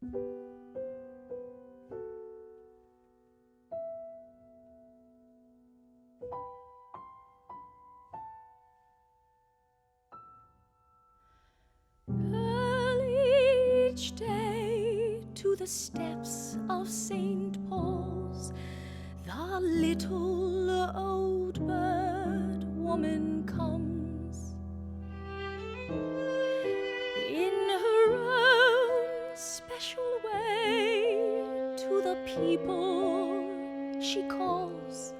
Early each day to the steps of St. Paul's, the little old bird woman comes. In her own special way, to the people she calls,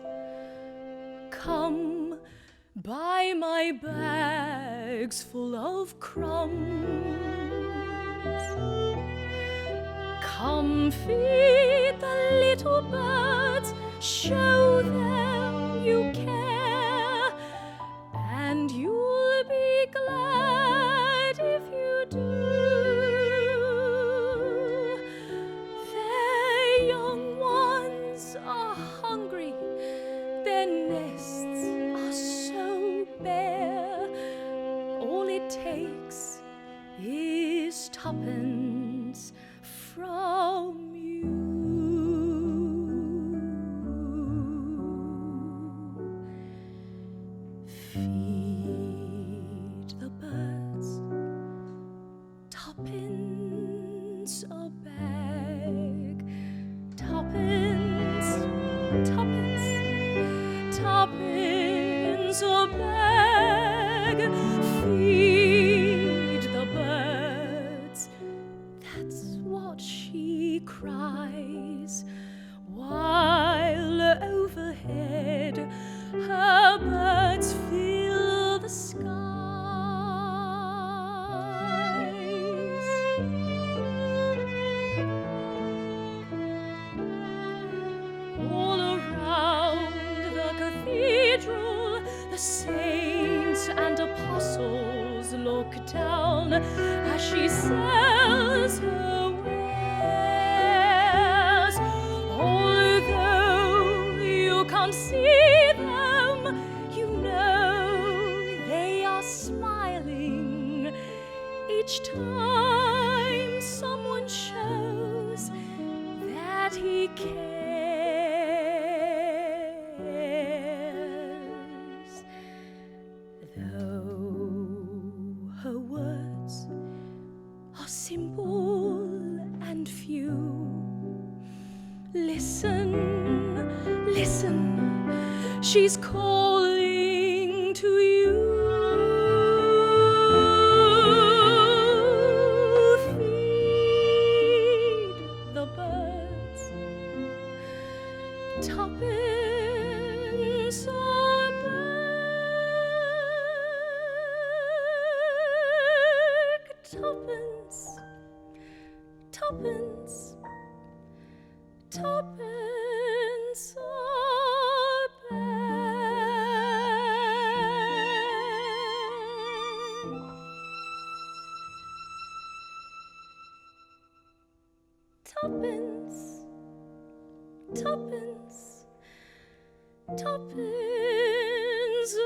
"Come, buy my bags full of crumbs. Come, feed the little birds, show them you care, and you'll be glad if you do. Their young ones are hungry, their nests are so bare. All it takes is tuppence from you. Feed the birds, tuppence a bag, tuppence, tuppence, tuppence a bag. Feed the birds, that's what she cries, while overhead her birds fill the skies. All around the cathedral, the saints and apostles look down as she sells her wares. Although you can't see them, you know they are smiling each time someone shows that he cares. Though her words are simple and few, listen, listen, she's calling to you. Feed the birds, tuppence a bag, tuppence, tuppence, tuppence a bag. Tuppence, tuppence, tuppence a